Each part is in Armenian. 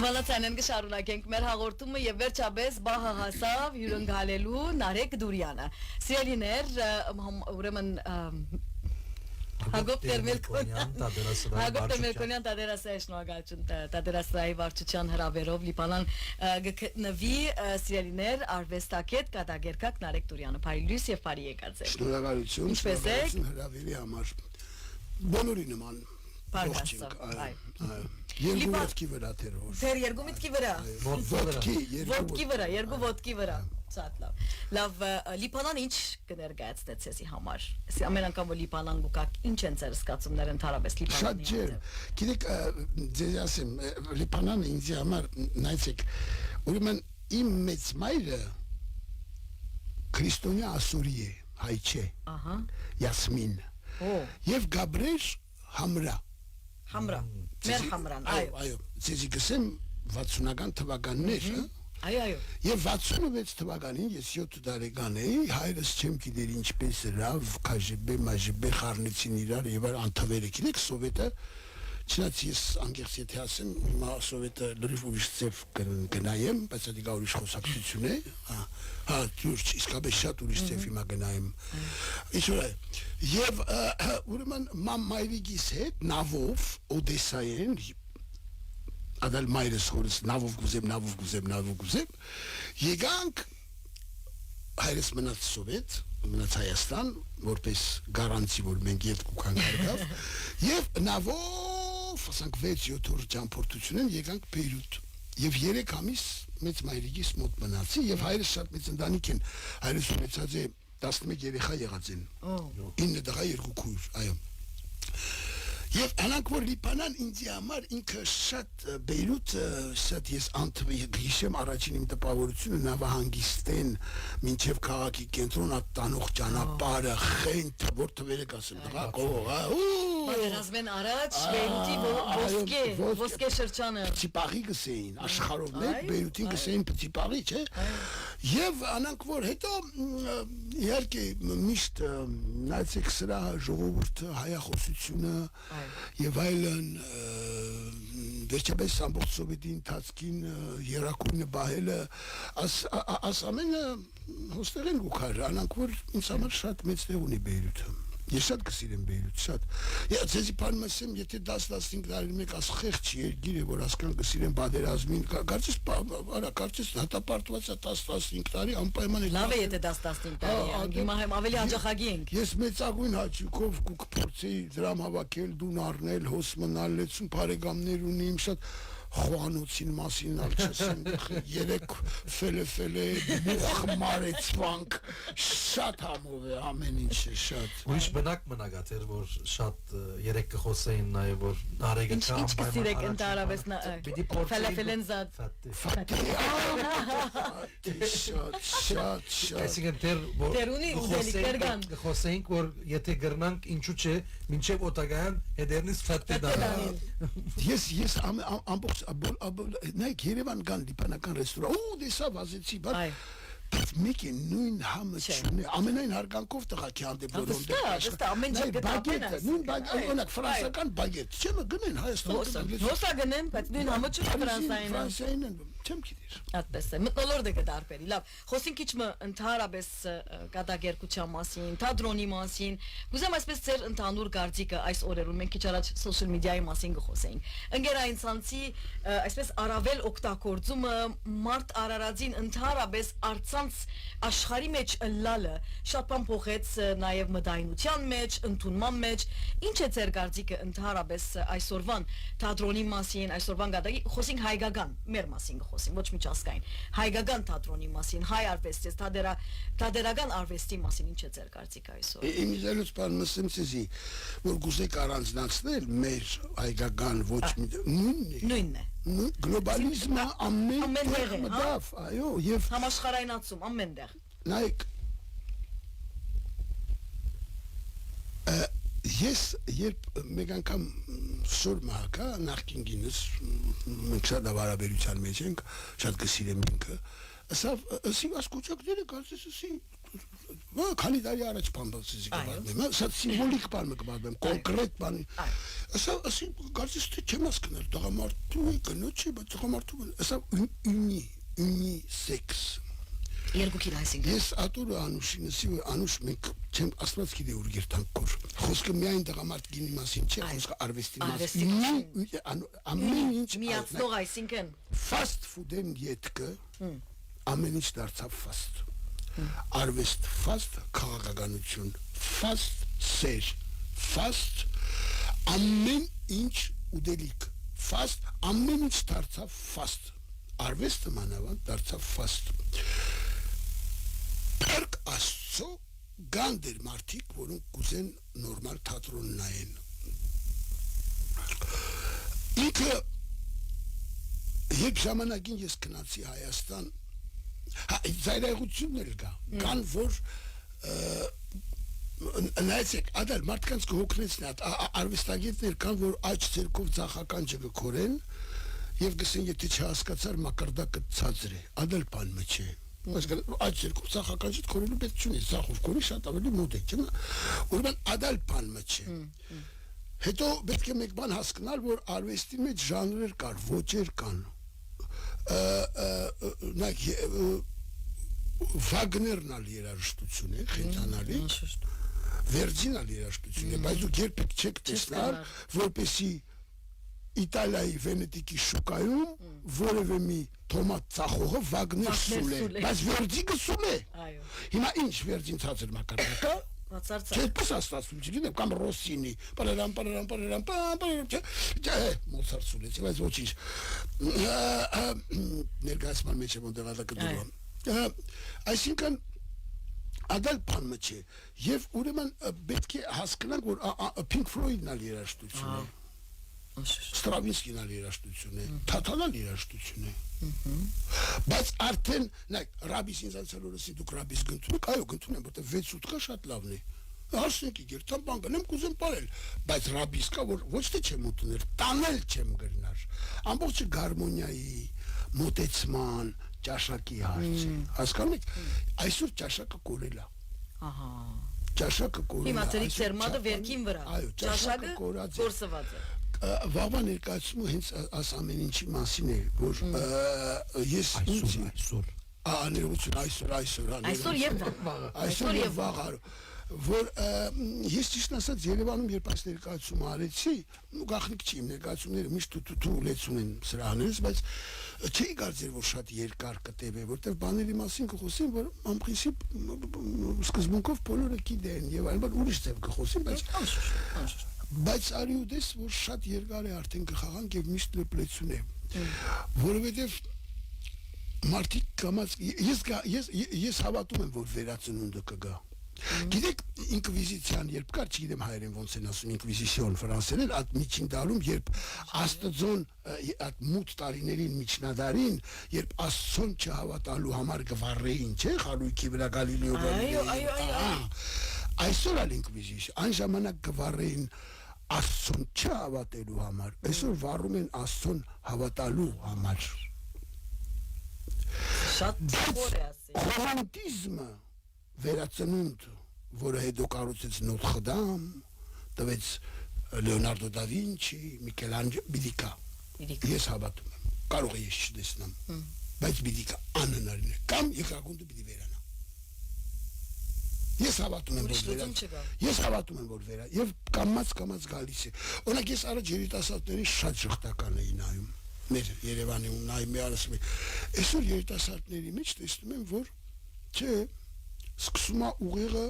Մալացանեն կշարունակենք մեր հաղորդումը եւ վերջապես բահը հասավ հյուրընկալելու Նարեկ Դուրյանը։ Սիրելիներ, ուրեմն Հակոբ Տերմելկոնյան տադերասրահի շնորհակալություն տադերասրահի վարչության հրավերով Լիբանան գտնվի սիրելիներ արվեստագետ կատակերգակ Նարեկ Դուրյանը բարի լույս եւ բարի եկած եք Շնորհակալություն հրավերի համար բոլորի նման երկու ոտքի վրա թերոր Դեր երկու միտքի վրա երկու ոտքի վրա Շատ լավ Լիբանան ինչ կներկայացնեց էսի համար ամեն անգամ որ Լիբանան գուկակ ինչ են ձեր զգացումները ընդհանրապես Լիբանանի Շատ ջեր գիտեք ձեզ ասեմ Լիբանանը ինձ համար նայեցեք ուրեմն իմ մեծ մայրը քրիստոնյա ասորի է հայ չէ Յասմին եւ Գաբրիել Համրա մեր Համրան այո ձեզի գսեմ 60-ական թվականներ Այո Եվ 66 թվականին ես 7 տարեկան էի հայրս չեմ գիտեր ինչպես լավ KGB MGB խառնեցին իրար եւ անթվերը գիտեք սովետը չնայած ես անգերս եթե ասեմ հիմա սովետը լրիվ ուրիշ ծեվ գնայեմ բայց դա ուրիշ խոսակցություն է դուրս իսկապես շատ ուրիշ ծեվ հիմա գնայեմ ինչու՞ եւ ուրեմն մայրիկիս հետ նավով օդեսայեն Adal մայրս հորս նավով գուզեմ եկանք հայրս մնաց սովետ մնաց Հայաստան որպես գարանտի որ մենք երկու կանգնարկավ եւ նավով ասենք 6-7 օր ճամփորդություն եկանք Բեյրութ եւ 3 ամիս մեծ մայրիկիս մոտ մնացի եւ հայրս շատ մեծ ընտանիք են հայրս ունեցած է 11 երեխա եղած են 9 տղա 2 քույր այո Եվ անանք որ Լիբանան ինձ համար ինքը շատ Բեյրութ շատ ես գիշեմ առաջին իմ տպավորությունը նավահանգիստեն մինչև քաղաքի կենտրոն տանող ճանապարհը խենթ որ թվերը կասեմ տղա Պատերազմեն առաջ Բեյրութի ոսկե շրջանը Պտիպաղի գսեին աշխարհով մեկ Բեյրութի գսեին Պտիպաղի չէ Եվ անանք որ հետո իհարկե միշտ նայեցեք սրա ժողովուրդը հայախոսությունը Եվ այլն վերջապես ամբողջ սովետի ընթացքին երակույնը բահելը աս ամենը հոստեղ են գուքար անանք որ ինձ համար շատ մեծ տեղ ունի Բեյրութը Ես շատ կսիրեմ Բեյրութ շատ Ձեզի բանում ասեմ եթե 10-15 տարի մեկ աս խեղճ երկիր է որ ասկան կսիրեմ պատերազմին կարծես հատապարտված է 10-15 տարի անպայման է Լավ է եթե 10-15 տարի հիմա ավելի հաջողակի ենք Ես մեծագույն հաճույքով կփորձեի դրամ հավաքել դուն առնել հոս մնալ լեցուն բարեկամներ ունիմ շատ խոհանոցին մասին ալչասեմ երեք ֆելե մուխ մարեցվանք շատ համով է ամեն ինչ է շատ Ուրիշ բնակ մնագաթեր որ շատ երեք կխոսեին նաև որ Նարեկը Ինչ կսիրեք ընդհանրապես ֆելեն զատ Շատ Այսինքն Տերունի ուզելի կերգան Խոսեինք որ եթե գրնանք ինչու չէ մինչև օտագայան հետերնից ֆատե դառնալ Ես ամբողջ նայեք Երևան կան լիբանական ռեստորան դեսա վազեցի բայց մեկ է նույն համը չունի ամենայն հարգանքով տղաքի հանդեպ Վստահ ամեն ինչ գտապեն նույն բագետ ֆրանսիական բագետ չեմ գնեն Հայաստան Հոսա գնեմ բայց նույն համը չի ֆրանսիային չեմ գիտեր Այդպես է մտնոլորտը կդարբերի լավ խոսենք իջը ընդհանրապես կատակերգության մասին թատրոնի մասին գուզեմ այսպես ձեր ընդհանուր գարձիկը այս օրերում մենք քիչ առաջ սոցիալ մեդիայի մասին կխոսեինք ընկերային ցանցի այսպես առավել օգտագործումը մարդ արարածին ընդհանրապես արցանց աշխարհի մեջ լալը շատ բան փոխեց նաև մտայնության մեջ ընդունման մեջ ինչ է ձեր գարձիկը ընդհանրապես այսօրվան թատրոնի մասին այսօրվան գտակի խոսենք հայկական մեր մասին խոսենք ոչ միջազգային հայկական թատրոնի մասին հայ արվեստի թատերական արվեստի մասին ինչ է ձեր կարծիքը այսօր Իմ զելուց բան մսեմ ցեզի որ գուզեք առանձնացնել մեր հայկական ոչ նույնն է գլոբալիզմը ամեն տեղ մտավ այո եւ համաշխարհայնացում ամենտեղ նայեք Ես երբ մեկ անգամ սոր մահակա նախքին գինս մենք շատ ավարաբերության մեջ ենք շատ կսիրեմ ինքը ասավ ասի ասկուճակները կարծես ասի քանի տարի առաջ բամբասի կբարմեմ, սա սիմվոլիկ բան կբարմեմ, կոնկրետ բան։ Ասա կարծես թե չեմ հասկանում, տղամարդու կնոջի, բայց տղամարդու ասա unisex։ Երկուքին այսինքն։ Ես ատորը Անուշինսի Անուշ մենք չեմ ասված գիտե ուր գերտանք կոր։ Խոսքը միայն տղամարդ գինի մասին չէ, խոսքը արվեստի մասին։ Ամեն ինչ միացնող այսինքն fast food-ն յետքը ամեն ինչ դարձավ fast։ Արվեստ fast, քաղաքականություն fast, սեր fast, ամեն ինչ ուդելիք fast, ամեն ինչ դարձավ fast։ Արվեստը մանավանդ դարձավ fast։ Perk Աստծո գանդեր մարդիկ, որոնք կուզեն նորմալ թատրոն նայեն։ Ինքը երբ ժամանակին ես գնացի Հայաստան, զայրայղությունն էլ կա, կան որ նայեցեք, ադալ մարդկանց կհոգնեցնի, արվեստագետներ կան, որ աջ ձերքով ծախական չգքորեն եւ գսեն եթե չհասկացար մակարդակը ցածր է, ադալ բան մը չէ։ Այդ երկու ցախական շուտ կորելու պետք չունի, ցախով կորի շատ ավելի մոտ է, չէ՞։ Ուրեմն ադալ բան մը չէ։ Հետո պետք է մեկ բան հասկանալ, որ արվեստի մեջ ժանրեր կար, ոճեր կան։ Նայեք Վագներն ալ երաժշտություն է, խենթանալի։ Վերջին ալ երաժշտություն է, բայց դուք երբեք չեք տեսնալ, որպեսի Իտալիայի Վենետիկի շուկայում որևէ մի թոմատ ծախողը Վագներ սուլ է, բայց Վերջիկը սուլ է։ Հիմա ինչ Վերջին ցածր մակարդակա։ Չես աստացում, չգիտեմ, կամ Ռոսինի, պարարամ, Մոցարտ սուլ է, բայց ոչինչ։ Ներկայացման մեջ եմ ոնդեղատակը դուրում։ Այսինքն ադալ բան մը չէ, և ուրեմն պետք է հասկանանք, որ Pink Floyd-ն ալ երաժշտություն է։ Ստրավինսկին ալ երաժշտություն է, Թաթանալ երաժշտություն է։ Բայց արդեն, նայք, ռաբիս ինձ անցել օրսի դուք ռաբիս գնթունեք, այո գնթունեմ, որտեղ 6 ուտկա շատ լավն է։ Հասնեք իգերտան բան գնեմ կուզեմ պարել, բայց ռաբիս կա, որ ոչ թե չեմ ուտներ, տանել չեմ գրնար։ Ամբողջը գարմոնիայի, մոտեցման, ճաշակի հարց է։ Հասկանում եք, այսօր ճաշակը կորել է։ Ճաշակը կորել է։ Հիմա ծրիկ ծերմատը վերքին վրա։ Այո, ճաշակը կորսված է։ Վաղվա ներկայացումը հենց աս ամեն ինչի մասին է, որ ես այսօր եւ վաղ որ ես ճիշտ ասած Երևանում երբ այս ներկայացումը արեցի, գախնիկ չի իմ ներկայացումները միշտ թու լեցուն են սրահներից, բայց չի կարծել որ շատ երկար կտևե, որտեղ բաների մասին կխոսեն, որ անպրինցիպ սկզբունքով բոլորը գիտեն եւ այլն, ուրիշ ձև կխոսեն, բայց արի ու դես որ շատ երկար է արդեն կխաղանք եւ միշտ լպլեցուն է, որովհետեւ մարդիկ կամած ես հավատում եմ որ վերածնունդը կգա։ Գիտեք ինկվիզիցիան երբ կար, չգիտեմ հայերեն ոնց են ասում ինկվիզիցիոն ֆրանսերեն, այդ միջին դարում երբ Աստծոն այդ մութ տարիներին միջնադարին, երբ Աստծոն չհավատալու համար գվառեին, չէ՞, խարույկի վրա Գալիլեո։ Այսօր ալ ինկվիզիցիա, այն ժամանակ գվառեին Աստծոն չհավատելու համար, այսօր վառում են Աստծոն հավատալու համար։ Շատ դժվար է ասել։ Ռոմանտիզմը վերածնունդ, որը հետո կառուցեց Նոթր Դամ, տվեց Լեոնարդո դա Վինչի, Միքելանջելո, բիդիկա։ Ես հավատում եմ, կարող է ես չտեսնեմ, բայց բիդիկա անհնարին է, կամ երկրագունդը պիտի վերանա։ Ես հավատում եմ, որ վերա, եւ կամած գալիս է։ Օրինակ ես առաջ երիտասարդների շատ շղթական էի նայում, մեր Երևանի ու նայում մի արասում եմ։ Այսօր երիտասարդների մեջ տեսնում եմ, որ չէ, սկսում է ուղեղը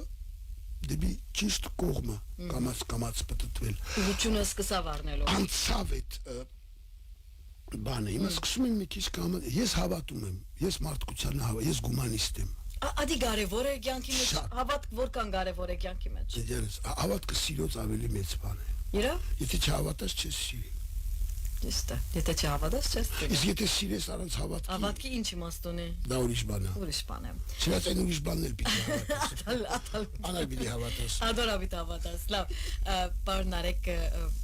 դեպի ճիշտ կողմը կամած պտտվել։ Ուղղությունը սկսավ առնելով։ Անցավ այդ բանը, հիմա սկսում եմ մի քիչ կամած, ես հավատում եմ, ես մարդկության ես գումանիստ եմ։ Ադի կարևոր է կյանքի մեջ, հավատք որքան կարևոր է կյանքի մեջ։ Հավատքը սիրոց ավելի մեծ բան է։ Իրավ։ Եթե չհավատաս չես սիրի։ Ճիշտ է։ Եթե չհավատաս չես սիրի։ Իսկ եթե սիրես առանց հավատքի։ Հավատքի ինչ իմաստ ունի։ Դա ուրիշ բան է։ Ուրիշ բան է։ Չնայած այն ուրիշ բանն էլ պիտի հավատաս։ Ատալ։ Անալ պիտի հավատաս։ Ադորա պիտի հավատաս։ Լավ, պարոն Նարեկ,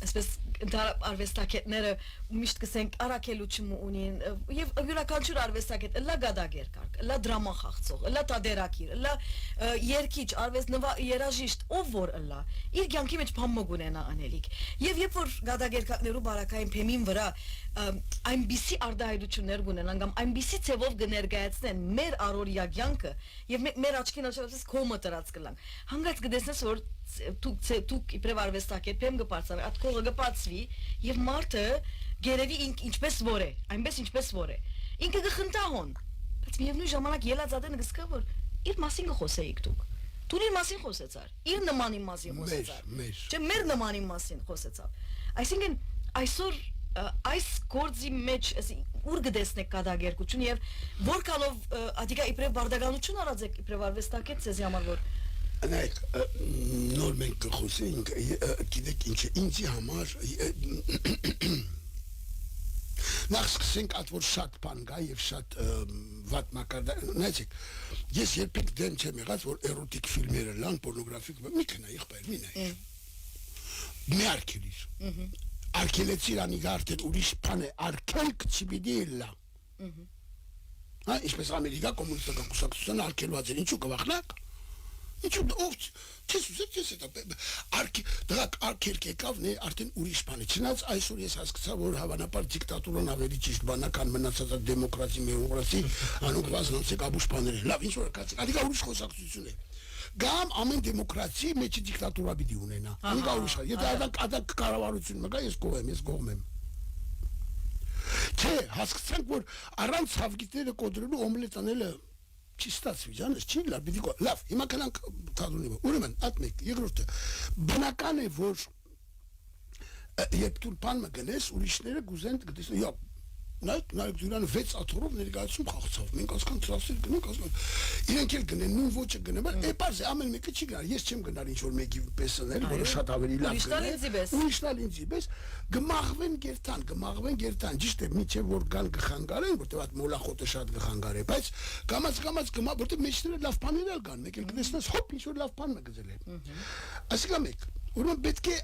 այսպես արվեստագետները միշտ կսենք առաքելություն ունին եւ յուրաքանչյուր արվեստագետ լա գադագեր կարգ, լա դրամա խաղացող, լա տադերակիր, լա երգիչ, արվեստ երաժիշտ, ով որ լա, իր կյանքի մեջ բամոգ ունենա անելիք։ Եվ երբ որ գադագերկակներու բարակային փեմին վրա այնպիսի արտահայտություններ կունենան կամ այնպիսի ցևով կներկայացնեն մեր առօրյա կյանքը եւ մեր աչքին աչքից կոմը տրած կլան։ Հանգած կդեսնես որ դուք իբրև արվեստագետ փեմ կբարձր, այդ կողը կբացվի եւ մարդը գերեւի ինչպես որ է, այնպես ինչպես որ է։ Ինքը կխնդահոն, բայց միևնույն ժամանակ ելածադենը կսկա որ իր մասին կխոսեիք դուք։ Դու իր մասին խոսեցար, իր նմանի մասին խոսեցար։ Չէ, մեր նմանի մասին խոսեցավ։ Այսինքն այսօր այս գործի մեջ ուր կդեսնեք կադագերկություն եւ որքանով ադիգա իբրև բարդականություն արածեք իբրև արվեստագետ ցեզի համար որ Նայեք, նոր մենք կխոսենք, գիտեք ինչ է, ինձի համար նախ սկսենք այդ որ շատ բան կա եւ շատ վատ մակարդակ, նայեք, ես երբեք դեմ չեմ եղած, որ էրոտիկ ֆիլմերը լան, պորնոգրաֆիկ, մի քնա եղբայր, մի նայ։ Մի արկելիր։ Արկելեցիր անիգա արդեն ուրիշ բան է, արկելք չպիտի լա։ Հա, ինչպես Ամերիկա կոմունիստական կուսակցությունը արկելված էր, ինչու կվախնակ։ Ինչու ով չես դրակ արկելք եկավ նե արդեն ուրիշ բան է չնայած այսօր ես հասկացա որ հավանաբար դիկտատուրան ավելի ճիշտ բանական մնացած է դեմոկրատի մեղրացի անուղված նոնցեք աբուշ բաներ լավ ինչ որ կացի ադիգա ուրիշ խոսակցություն է գամ ամեն դեմոկրատի մեջ դիկտատուրա պիտի ունենա ադիգա ուրիշ եթե այդ կառավարություն մգա ես կողմ եմ չէ հասկացանք որ առանց հավգիտները կոտրելու օմլետ անելը չի ստացվի ջանս չի լավ պիտի լավ հիմա կանանք թադրունի ուրեմն այդ մեկ երկրորդը բնական է որ երբ դու բան մգնես ուրիշները գուզեն գտեսնեն յա նայեք դուրան 6 աթոռով ներկայացում խաղացավ մենք ասկան տրասեր գնանք ասկան իրենք էլ գնեն նույն ոճը գնեն բայց էպարզ ամեն մեկը չի գնալ ես չեմ գնալ ինչ որ մեկի պես անել որը շատ ավելի լավ գնա ուրիշն ինձի պես գմաղվեն գերտան ճիշտ է միջև որ գան գխանգարեն որտեղ այդ մոլախոտը շատ գխանգար է բայց կամած գմա որտեղ մեջները լավ բաներ կան մեկ էլ գտեսնես հոպ ինչ որ լավ բան մգզել է ասիկա մեկ ուրեմն պետք է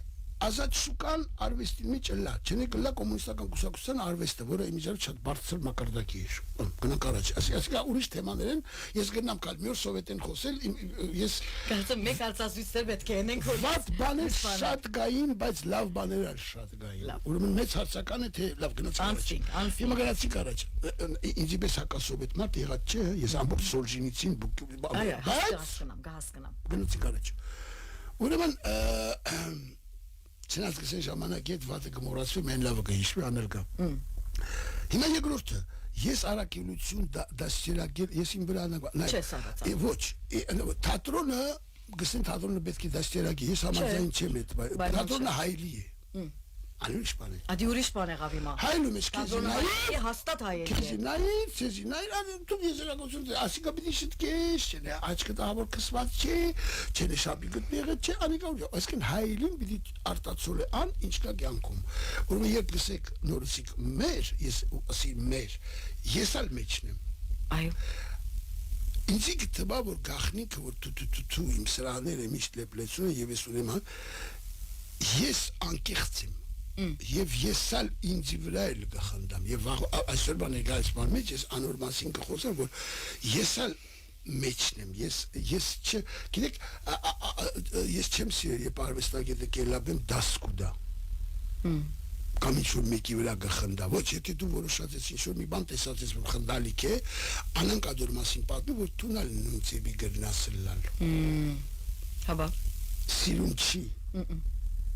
ազատ շուկան արվեստի մեջ լա չնեք լա կոմունիստական կուսակցության արվեստը որը իմիջիայել շատ բարձր մակարդակի է գնանք առաջ ասիկա ուրիշ թեմաներ են ես գնամ կալ մի օր սովետեն խոսել ես կարծեմ մեկ արծազույցներ պետք է ենենք որ վատ բաներ շատ գային բայց լավ բաներ շատ գային ուրեմն մեծ հարցական է թե լավ գնացի առաջ հիմա գնացի առաջ ինձի պես հակասովետ մարդ եղած չէ ես ամբողջ Սոլժենիցին հասկանամ գնացի առաջ ուրեմն Չնայած կսեն ժամանակ հետ վատը կմոռացվի, մեն լավը կհիշվի անել կա։ Հիմա երկրորդը, ես առաքելություն դաստիարակել, ես իմ վրա նայ։ Չես արածա։ Ոչ, թատրոնը, գսեն թատրոնը պետք է դաստիարակի, ես համաձայն չեմ այդ, թատրոնը հայելի է։ Ուրիշ բան է։ Ադի ուրիշ բան է գավիմա։ Հայլում ես քեզ նայ։ Հաստատ հայելի է։ Քեզ նայ, ցեզի նայ, դու եզրակացություն ասիկա պիտի շտկես, չէ, աչքը դահավոր կսված չէ, չէ, շապի գտնեղը չէ, անիկա ու այսքան հայելին պիտի արտացոլե ան ինչ կա կյանքում։ Ուրեմն երբ լսեք նորսիկ մեր, ես ասի մեր, ես ալ մեջն եմ։ Այո։ Ինձի գտա որ գախնիկը որ դու իմ սրաները միշտ լեփլեցուն եւ ես ունեմ ես անկեղծ եմ Եվ ես ալ ինձի վրա էլ կխնդամ Եվ այսօր բան եկայց բան մեջ ես անոր մասին կխոսեմ որ ես ալ մեջն եմ ես չէ գիտեք ես չեմ սիրել երբ արվեստագետը կելաբեմ դասկուդա կամ ինչ-որ մեկի վրա կխնդա ոչ եթե դու որոշած ես ինչ-որ մի բան տեսած ես որ խնդալիք է անանք ադոր մասին պատմի որ դու նալ նույն ծեբի գրնասել լալ Հաբա Սիրուն չի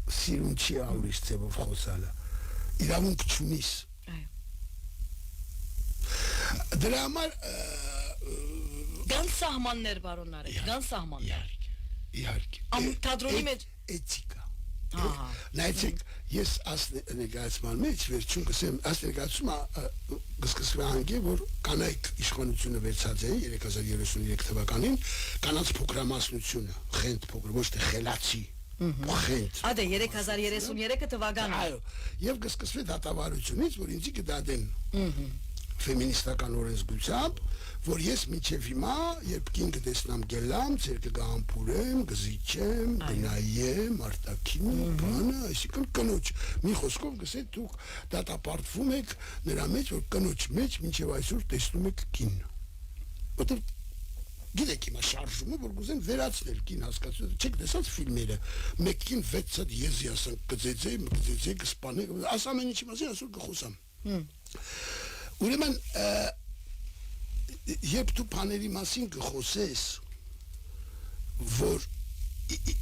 Սիրուն չի ուրիշ ծևով խոսալը իրավունք չունիս դրա համար Գան սահմաններ բարոնար եք գան սահմաններ իհարկե թատրոնի մեջ էթիկա նայեցեք ես ներկայացման մեջ վերջում կսեմ ներկայացումը կսկսվի անգե որ կանայք իշխանությունը վերցած է 3033 թվականին կանանց փոքրամասնությունը խենթ փոքր ոչ թե խելացի խենթ Ադե 3033 թվականին այո եւ կսկսվի դատավարությունից որ ինձի կդադեն ֆեմինիստական օրենսգությամբ, որ ես մինչև հիմա, երբ կին կտեսնամ գելամ, ծեր կգամ փուրեմ, գզիչեմ, գնայեմ, արտակին, բանը, այսինքն կնոջ։ Մի խոսքով գսե դուք դատապարտվում եք նրա մեջ, որ կնոջ մեջ մինչև այսօր տեսնում եք կին։ Որտեղ գիտեք հիմա շարժումը, որ գուզեն վերացնել կին հասկացությունը, չեք տեսած ֆիլմերը, մեկին 6 հատ եզի ասան, կծեծե, կսպանե, ասամեն ինչի մասին այսօր կխոսամ։ Ուրեմն երբ դու բաների մասին կխոսես, որ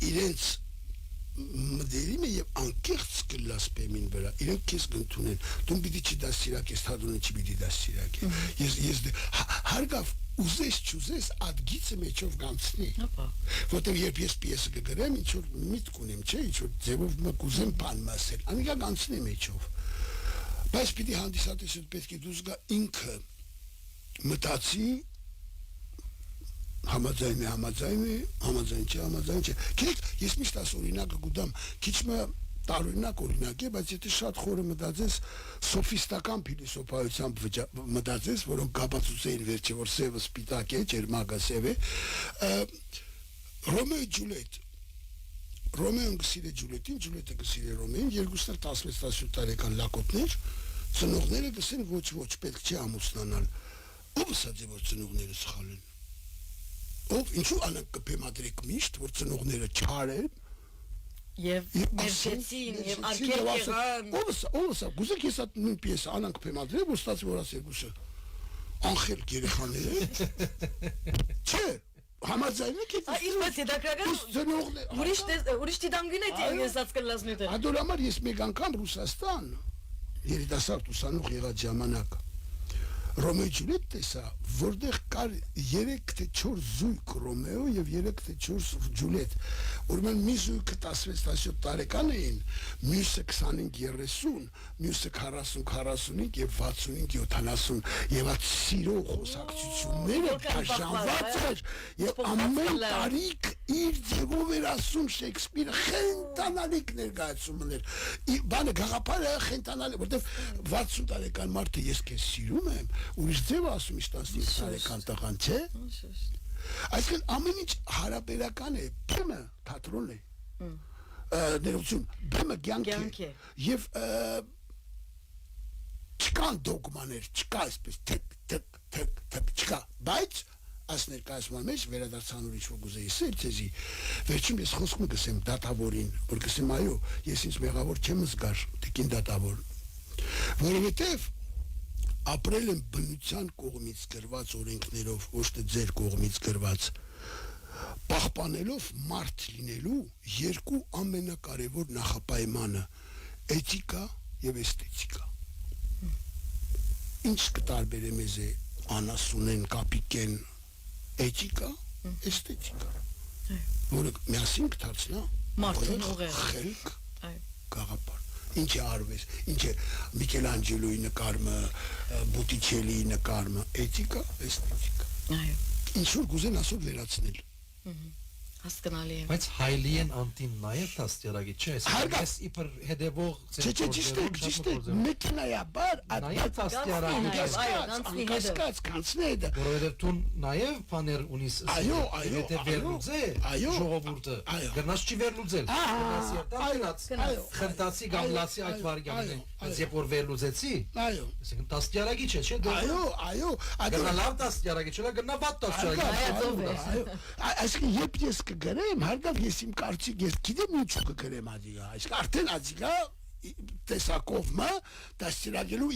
իրենց մդերիմը եւ անկեղծ կլաս բեմին վրա, իրենք քեզ կընդունեն, դու պիտի չդաստիարակես, թադունը չպիտի դաստիարակի։ Ես հարգավ ուզես չուզես այդ գիծը մեջով կանցնի։ Որտեղ երբ ես պիեսը կգրեմ, ինչ որ միտք ունեմ, չէ, ինչ որ ձևով կուզեմ բան ասել, անիկա կանցնի մեջով։ Բայց պիտի հանդիսատեսը պետք է դուրս գա ինքը մտածի համաձայն չէ։ Գիտեք, ես միշտ աս օրինակը գուտամ, քիչ տարօրինակ օրինակ է, բայց եթե շատ խորը մտածես սոֆիստական փիլիսոփայությամբ մտածես, որոնք կապացուցեին վերջը, որ սևը սպիտակ է, ջերմակը սև է, Ռոմեո Ջուլիետ, Ռոմեոն գսիրե Ջուլիետին, Ջուլիետը գսիրե Ռոմեոին, երկուսն էլ 16-17 տարեկան լակոտներ, ծնողները գսեն ոչ, պետք չէ ամուսնանալ։ Ով ասաց է, որ ծնողները սխալ են։ Ով ինչու անանք կփեմադրեք միշտ, որ ծնողները չար են։ Եվ մերժեցին, եւ արգել եղան։ Ով ասա, գուզեք ես այդ նույն պիեսը անանք փեմադրել, որ ստացի որ ասել գուսը անխելք երեխաներ են։ Չէ, համաձայն եք ես։ Իսկ հետաքրքրական ուրիշ դիտանգին է ես կլասնուտը։ Ադոր համար ես մեկ անգամ Ռուսաստան երիտասարդ ուսանող եղած ժամանակ Ռոմեո Ջուլիետ տեսա, որտեղ կար 3 թե 4 զույգ Ռոմեո եւ 3 թե 4 Ջուլիետ։ Ուրեմն մի զույգը 16-17 տարեկան էին, մյուսը 25-30, մյուսը 40-45 եւ 65-70 եւ այդ սիրո խոսակցությունները բաժանված էր եւ ամեն տարի իր ձևով էր ասում Շեքսպիրը խենտանալիք ներկայացումներ։ Բանը գաղափարը խենտանալի, որտեղ 60 տարեկան մարդը ես քեզ սիրում եմ, ուրիշ ձև ասում իշ 15 տարեկան տղան, չէ։ Այսինքն ամեն ինչ հարաբերական է, բեմը թատրոն է։ Ներողություն, բեմը կյանք է։ Եվ չկան դոգմաներ, չկա այսպես թեք, չկա, բայց այս ներկայացման մեջ վերադարձան ուրիշ որ գուզեի սել ցեզի վերջում ես խոսքում կսեմ դատավորին որ կսեմ այո ես ինձ մեղավոր չեմ զգար տիկին դատավոր որովհետև ապրել եմ բնության կողմից գրված օրենքներով ոչ թե ձեր կողմից գրված պահպանելով մարդ լինելու երկու ամենակարևոր նախապայմանը էթիկա եւ էսթետիկա ինչ կտարբեր է մեզ է անասունեն կապիկեն էթիկա, էսթետիկա, որը միասին կդարձնա մարդուն ուղեղ, խելք, գաղափար, ինչ է արվես, ինչ է Միքելանջելոյի նկարը, Բոտիչելիի նկարը, էթիկա, էսթետիկա, ինչ որ կուզեն ասոր վերացնել, հասկանալի է, բայց հայլի են անտին նաև դաստիարակի, չէ, այս իբր հետևող ճիշտ է, մեքենայաբար նաև դաստիարակի կանցնի հետը որովհետև դու նաև բաներ ունիս եթե վերլուծե ժողովուրդը գնաց չի վերլուծել գնաց խնդացի գամլացի այդ վարգյանն բայց երբ որ վերլուծեցի այսինքն դաստիարակի չէ այո գնա լավ դաստիարակի չէ գնա վատ դաստիարակի այսինքն երբ ես կգրեմ, հարգավ ես իմ կարծիք, ես գիտեմ ինչու կգրեմ ադիգա, այսինքն արդեն ադիգա տեսակովմը դաստիարակելու,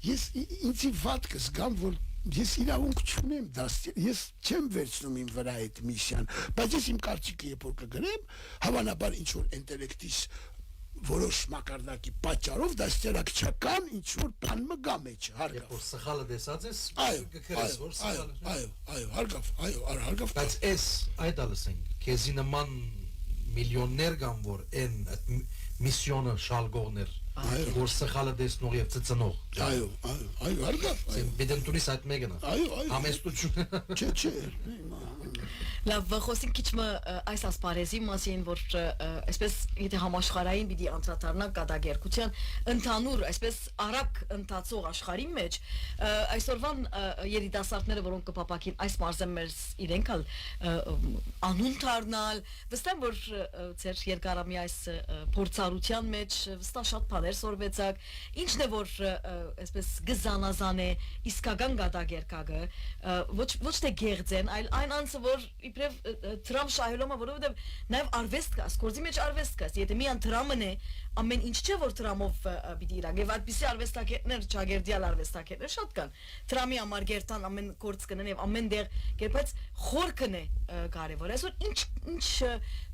ես ինձի վատ կզգամ, որ ես իրավունք չունեմ դաստիարակել, ես չեմ վերցնում իմ վրա այդ միսիան, բայց ես իմ կարծիքը երբ որ կգրեմ, հավանաբար ինչ որ ինտելեկտիս որոշ մակարդակի պատճառով դաստիարակչական ինչ որ բան մը գա մեջ հարգավ որ սխալը տեսած ես կգրես որ սխալը այո հարգավ բայց էս այդ ալսենք քեզի նման միլիոններ կան որ են միսիոնը շալգողներ որ սխալը տեսնող եւ ծծնող այո հարգավ բիդենտունիս այդ մեկն է այո համեստություն չէ Լավ, խոսենք քիչ այս ասպարեզի մասին, որ այսպես եթե համաշխարհային պիտի անդրադառնանք կատակերգության ընդհանուր, այսպես արագ ընթացող աշխարհի մեջ, այսօրվան երիտասարդները, որոնք կփապակին այս մարզեմ մեր իրենք անուն դառնալ, վստահ որ ձեր երկարամյա այս փորձառության մեջ վստահ շատ բաներ սորվեցակ, ինչն է որ այսպես գզանազան է իսկական կատակերգակը, ոչ թե գեղձեն, այլ այն անձը որ իբրև դրամ շահելոմը, որովհետև նաև արվեստ կա, գործի մեջ արվեստ կա, եթե միան դրամն է, ամեն ինչ չէ որ դրամով պիտի իրագ, եւ այդպիսի արվեստագետներ, ճագերդյալ արվեստագետներ շատ կան, դրամի համար գերտան ամեն գործ կնեն եւ ամեն դեղ կերպած խորքն է կարեւոր, այսօր ինչ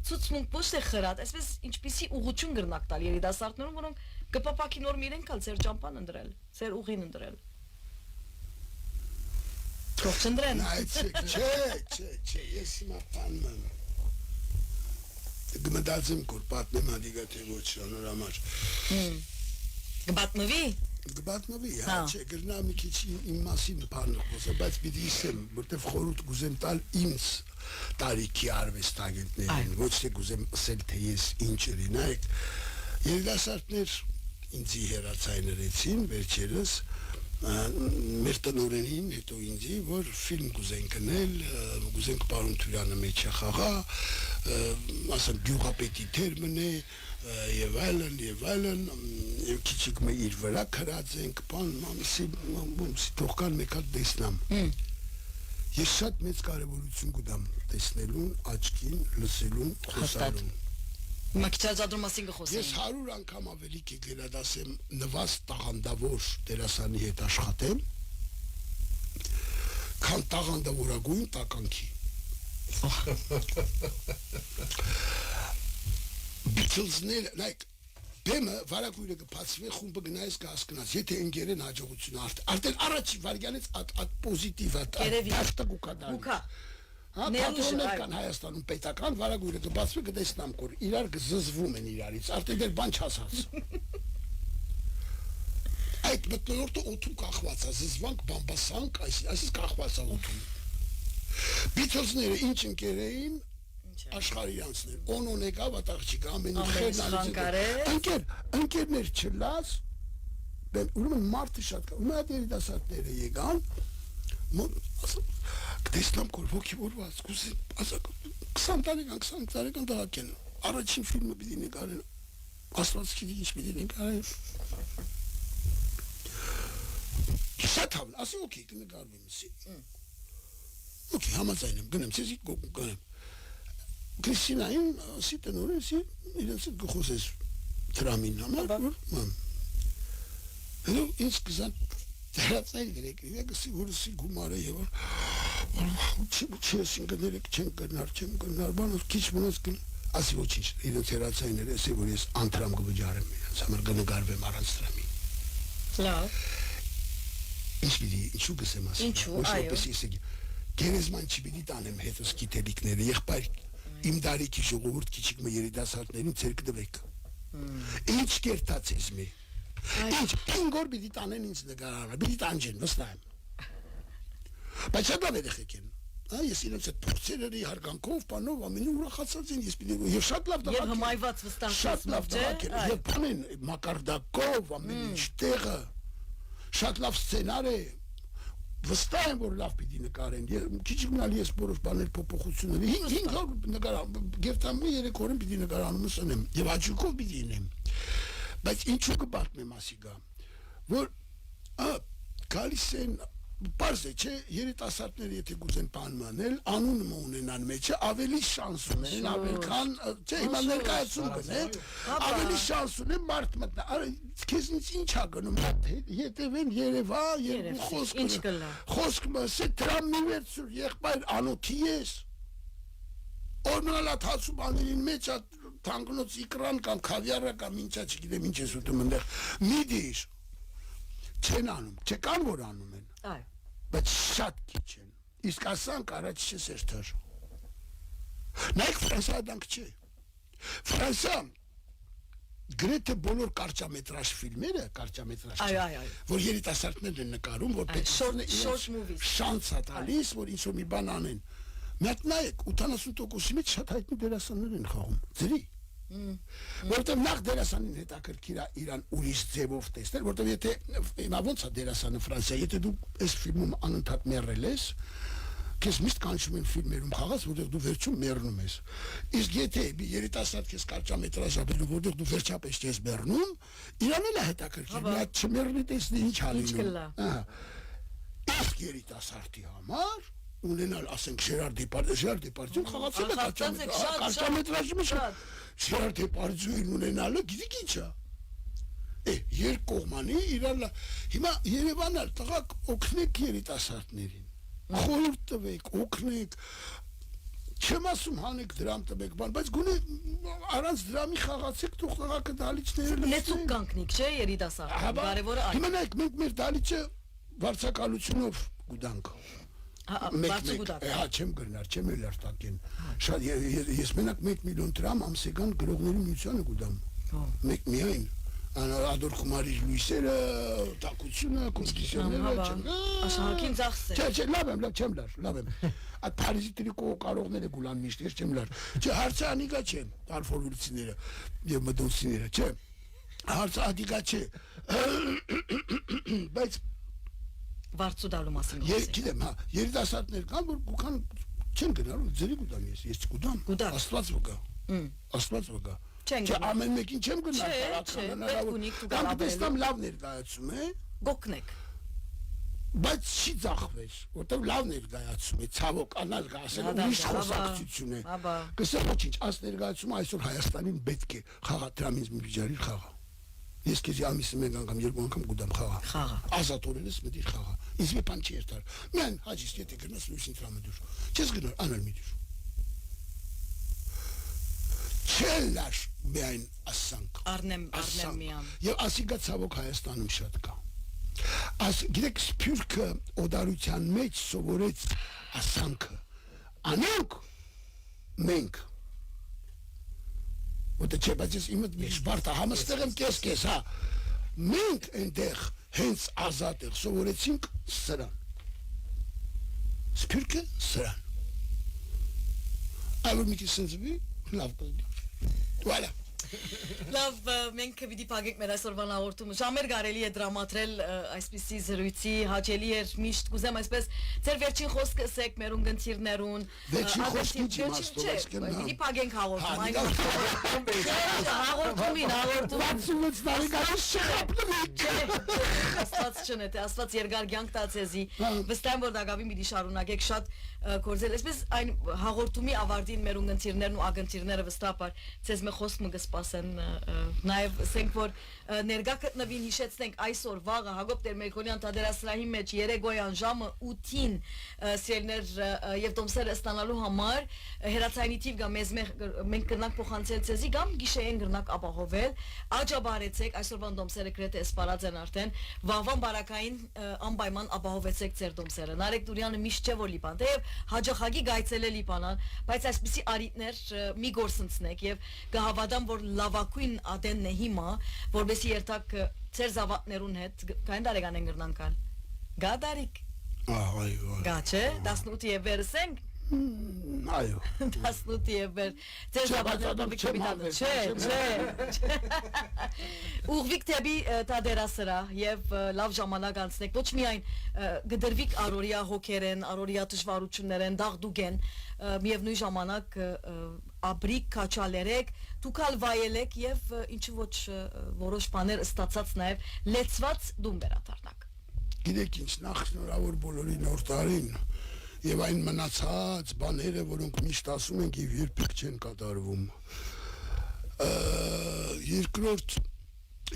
ցուցմունք ոչ թե խրատ, այսպես ինչպիսի ուղղություն կրնակ տալ երիտասարդներուն, որոնք կփապակի նոր իրենք ալ ձեր ճամփան ընտրել, ձեր ուղին ընտրել։ Կողջնդրեն։ Չէ, ես հիմա բանում եմ։ Գմդացեմ կոր պատմեմ ադիգա թե ոչ անոր համար։ Գբատնվի, հա, չէ, գրնա մի քիչ իմ մասին բանը խոսա, բայց պիտի իսեմ, որտեվ խորհուրդ գուզեմ տալ ինձ տարիքի արվեստագետներին, ոչ թե գուզեմ ասել թե ես ինչ լինայք։ Երիտասարդներ ինձի հերացայներեցին վերջերս մեր տնօրենին, հետո ինձի, որ ֆիլմ կուզենք գնել, կուզենք պարոն Թուրյանը մեջ խաղա, ասեմ գյուղապետի թերմն է, եւ այլն, եւ քիչիկ մը իր վրա քրած ենք, բան, մամսի թողքան մեկ հատ տեսնամ։ Ես շատ մեծ կարևորություն կտամ տեսնելուն, աչքին, լսելուն, խոսալուն։ Մակիչազադրում մասին կխոսենք։ Ես 100 անգամ ավելի կգերադասեմ նվազ տաղանդավոր դերասանի հետ աշխատեմ, քան տաղանդավորագույն տականքի։ Beatlesները, like, բեմը վարագույրը կփածվի, խումբը գնայես կհասկնաս, եթե ընկերեն հաջողություն արդեն առաջի վարգյանից պոզիտիվ Գուկա Պատրոններ կան Հայաստանում պետական, վարագույրը կբացվի կտեսնամ կոր, իրար կզզվում են իրարից, արդեն դեր բան չասած։ Այդ մտնոլորտը օթում կախված է, զզվանք, բամբասանք, այսպես կախված է օթում։ Բիթլզները ինչ ընկեր էին, աշխարհի անցներ, օնոն եկավ, ատաղջիկ, ամեն ինչ խերն ընկերներ չլաս, ուրեմն մարդը շատ կա, ուրեմն այդ երիտասարդները եկան, տեսնամ կոր ոգևորված, ասակ 20 տարեկան դահակ են, առաջին ֆիլմը պիտի նկարեն, աստված գիտի ինչ պիտի նկարեն, շատ հավն, ասի օքեյ կնկարվեմ սի, օքեյ համաձայն եմ, գնեմ, սեզի գնեմ, Կրիստինային ասի տնորեն սի, իրենց գխոսես տրամին համար, հետո ինձ կզան դրացայլ գրեք, իրակսի որսի գումարը և չես ինգներեք չեն կրնար, բանով քիչ մնաց ասի ոչինչ, իրենց հերացայներ էսի, որ ես անտրամ կվջարեմ իրենց, համար կնգարվեմ առանց տրամի։ Լավ։ Ինչ պիտի, ինչու գսեմ ասի։ Ինչու, այո։ Գերեզման չի պիտի տանեմ հետս գիտելիքները, եղբայր իմ դարիքի ժողովուրդ քիչիկ մը երիտասարդներին ցերկ դվեք։ Ինչ կերտացես մի։ Ինչ գոր պիտի տանեն ինձ նկարանը, պիտի տանջեն, վստահ եմ։ Բայց շատ լավ երեխեք են, ես իրենց այդ փորձերերի հարգանքով, բանով ամենի ուրախացած են, ես պիտի եւ շատ լավ դղակ են։ Եվ հմայված վստահ շատ լավ դղակ են, եւ բանեն մակարդակով, ամեն ինչ տեղը, շատ լավ սցենար է, վստահ եմ որ լավ պիտի նկարեն, քիչ մնալ ես որոշ բաներ փոփոխությունների, 500 նկարան, գերտամի 3 օրեն պիտի նկարանում սնեմ եւ աճուկով պիտի ինեմ։ Բայց ինչու կպատմեմ ասիգա, որ գալիս են, պարզ է, չէ, երիտասարդները եթե գուզեն բան անել, անունը ունենան մեջը, ավելի շանս ունեն, ավելքան, չէ, հիմա ներկայացում կնեն, ավելի շանս ունեն մարդ մտնա, քեզնից ինչ ա գնում, հետևեն Երևա, խոսք մսե, տրամի վերցուր, եղբայր անոթի ես, օրնալատ հացում աներին մեջ, թանգնոց իկրան կամ քավյարը կամ ինչա չգիտեմ ինչ ես ուտում ընդեղ, մի դիր, չեն անում, չկան որ անում են, բայց շատ քիչ են, իսկ ասանք առաջ չես երթար, նայք Ֆրանսիա դանք չէ, Ֆրանսիա գրեթե բոլոր կարճամետրաժ ֆիլմերը, որ երիտասարդներն են նկարում, որ պետք է շանս է տալիս, որ ինչ-որ մի բան անեն, Մեկ նայեք 80%-ի մեջ շատ հայտնի դերասաններ են խաղում ծրի որտեղ նախ դերասանին հետաքրքիր է իրան ուրիշ ձևով տեսնել որտեղ եթե հիմա ոնց է դերասանը Ֆրանսիա եթե դու այս ֆիլմում անընդհատ մեռել ես քեզ միշտ կանչում են ֆիլմերում խաղաս որտեղ դու վերջում մեռնում ես իսկ եթե երիտասարդ քեզ կարճամետրաժ ապելու որտեղ դու վերջապես չես մեռնում իրան էլ է հետաքրքիր նա չմեռնի տեսնի ինչ ա լինում իսկ երիտասարդի համար ունենալ ասենք Ժերար Դեպարդյուն խաղացել է կարճամետրաժի մեջ Ժերար Դեպարդյուն ունենալը գիտեք ինչ է երկկողմանի իրան հիմա Երևանը տղաք օգնեք երիտասարդներին խորհուրդ տվեք օգնեք չեմ ասում հանեք դրամ տվեք բան բայց գոնե առանց դրամի խաղացեք թող տղակը դալիճները լեցուկ կանգնիկ չէ երիտասարդ կարևորը այն հիմա նայեք մենք մեր դալիճը վարձակալությունով գուտանք չեմ գրնար, չեմ էլ արտակեն շատ ես մենակ 1 միլիոն դրամ ամսական գրողների միությանը գուտամ մեկ միայն Ադոր Խումարի լույսերը տակությունը կոնստիտուցիաները աշխարհին ծախսել չէ լավ եմ այդ Փարիզի տրիկո կարողները գուլան միշտ ես չեմ լար չէ հարցը անիկա չէ արֆորուրցիները եւ մդոցիները չէ հարցը ադիկա չէ բայց Վարձու դալու մասին գիտեմ հա երիտասարդներ կան որ գուքան չեն գնալու ձերի գուտամ ես գուտամ աստված վկա չէ ամեն մեկին չեմ գնալ կամ տեսնամ լավ ներկայացում է գոկնեք բայց չի ծախվես որտեղ լավ ներկայացում է ցավոք անալ ասել ուրիշ խոսակցություն է գսել ոչինչ աս ներկայացումը այսօր Հայաստանին պետք է խաղա դրամից մի բիջարի խաղա Ես քեզ ամիսը մեկ անգամ երկու անգամ գուտամ խաղա ազատորենս մտիր խաղա ինձ մի բան չի երթար միայն հաջիս եթե գնաս լույսին տրամադրու չես գնալ անալ մի դուր չելար միայն ասանք Արնեմ միան եւ ասիգա ցավոք Հայաստանում շատ կա գիտեք սփյուռքը օդարության մեջ սովորեց ասանքը անոնք մենք Որտե չէ, բայց ես իմը շբարթա համստեղ եմ կես, հա։ Մենք այնտեղ հենց ազատ եղ սովորեցինք սրան։ Սփյուռքը սրան։ Այլ մի քիչ սենզվի, լավ կլինի։ Voilà. Լավ, մենք պիտի փակենք մեր այսօրվան հաղորդումը։ Ժամեր կարելի է դրամատրել այսպիսի զրույցի, հաճելի էր միշտ կուզեմ այսպես ձեր վերջին խոսքը ասեք մեր ունգընտիրներուն։ Վերջին խոսքը չի իմաստով, պիտի փակենք հաղորդումը։ Հաղորդումին 66 տարեկան Աստված չնե, թե Աստված երկար կյանք տա ցեզի։ Վստահ եմ որ դակավին պիտի շարունակեք շատ կորձել։ Այսպես այն հաղորդումի ավարտին մեր ունգընտիրներն ու ագընտիրները վստահաբար ցեզ մե խոսքը կսպասեն նաև ասենք որ ներգա գտնվին հիշեցնենք այսօր վաղը Հակոբ Տեր-Մերկոնյան թատերասրահի մեջ երեկոյան ժամը 8-ին սիրելներ եւ տոմսերը ստանալու համար հերացայինի թիվ գա մենք կրնանք փոխանցել ցեզի կամ գիշերեն կրնանք ապահովել աջաբարեցեք այսօրվան տոմսերը գրեթե սպարած են արդեն վաղվան բարակային անպայման ապահովեցեք ձեր տոմսերը Նարեկ Տուրյանը միշտ չէ որ լիպան թեև հաջողակի գայցել է լիպանան բայց այսպիսի արիտներ մի գործընծնեք եւ կհավատամ որ լավակույն ադենն է հիմա որովհետեւ երթակ ծեր զավակներուն հետ կային տարեկան են գրնանքալ գա դարիկ այո գա չէ 18-ի է վերսենք այո 18-ի է վեր ծեր զավակներուն կապիտանը չէ ուղղիկ դեպի թատերասրահ եւ լավ ժամանակ անցնեք ոչ միայն գդրվիկ արորիա հոգերեն արորիա դժվարություններեն դաղդուգեն միևնույն ժամանակ աբրիկ քաչալերեք դուքալ վայելեք եւ ինչու ոչ որոշ բաներ ստացած նաեւ լեցված դում վերադառնաք գիտեք ինչ նախ շնորհավոր բոլորի նոր տարին եւ այն մնացած բաները որոնք միշտ ասում ենք եւ երբեք չեն կատարվում երկրորդ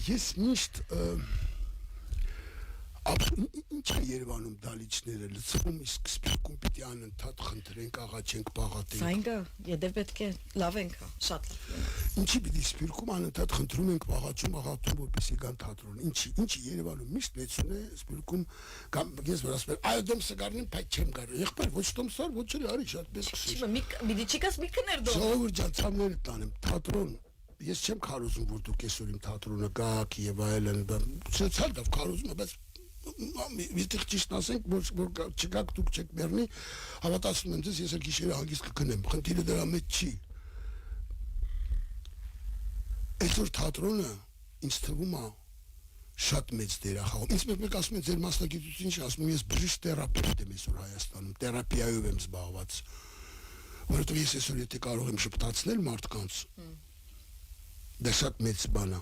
ես միշտ ինչ է Երևանում դալիճները լցվում իսկ սպիրկում պիտի անընդհատ խնդրենք աղաչենք բաղատենք Սայնգա եդեր պետք է լավ ենք շատ ինչի պիտի սպիրկում անընդհատ խնդրում ենք բաղաչում աղատում որպեսզի գան թատրոն ինչի Երևանում միշտ լեցուն է սպիրկում կամ ես որ ասում եմ այո դոմ սգարնին բայց չեմ գար եղբայր ոչ տոմսար ոչ էլ արի շատ պես մի դիչիկաս մի կներ դո Ժողովուրդ ջան ցամները տանեմ թատրոն ես չեմ քարոզում որ դուք այսօր իմ թատրոնը գաք եւ այլն ցած լավ քարոզում բայց Միտեղ ճիշտ ասենք, որ չգաք դուք չեք մեռնի, հավատացնում եմ ձեզ, ես էլ գիշերը հանգիստ կքնեմ, խնդիրը դրա մեջ չի։ Այսօր թատրոնը ինձ թվում է շատ մեծ դեր է խաղում։ Ինձ մեկ ասում է ձեր մասնագիտությունը ինչ ասում եմ, ես բժիշկ թերապևտ եմ այսօր Հայաստանում, թերապիայով եմ զբաղված։ Որովհետև ես այսօր եթե կարող եմ շփտացնել մարդկանց, դա շատ մեծ բան է։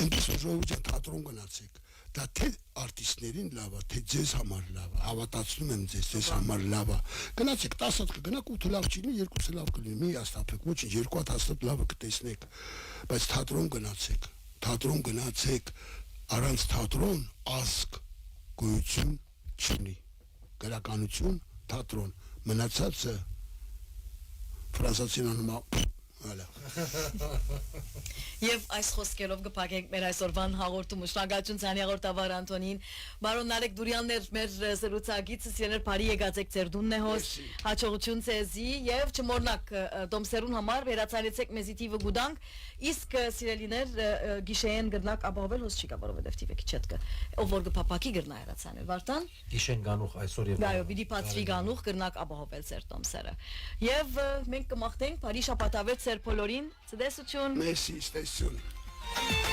Այնպես որ ժողովուրդ թատրոն գնացեք, դա թե արտիստներին լավ է, թե ձեզ համար լավ է, հավատացնում եմ ձեզ համար լավ է։ Գնացեք 10 հատ կգնաք 8 լավ չլինի, 2-ը լավ կլինի, մի աստափեք, ոչինչ, 2 հատ լավը կտեսնեք, բայց թատրոն գնացեք, առանց թատրոն ազգ գոյություն չունի։ Գրականություն, թատրոն, մնացածը ֆրանսացին անում է Voilà. Եվ այս խոսքերով կփակենք մեր այսօրվան հաղորդումը շնորհակալություն ցանի հաղորդավար Անտոնին Բարոն Նարեկ Դուրյաններ մեր զրուցակիցը սիրելիներ բարի եկած եք ձեր դունն է հոս հաջողություն ցեզի եւ չմոռնաք դոմսերուն համար վերացանեցեք մեզի տիվը գուդանք իսկ սիրելիներ գիշեն գրնակ ապահովել հոս չի կա որովհետեւ տիվը քիչետ կը ով որ կփապակի գրնա հեռացանել Վարդան գիշեն գանուխ այսօր եւ այո պիտի բացվի գանուխ գրնակ ապահովել ձեր դոմսերը եւ մենք կմաղթենք բարի շաբաթավեր ձեր բոլորին ցտեսություն Merci, stay tuned.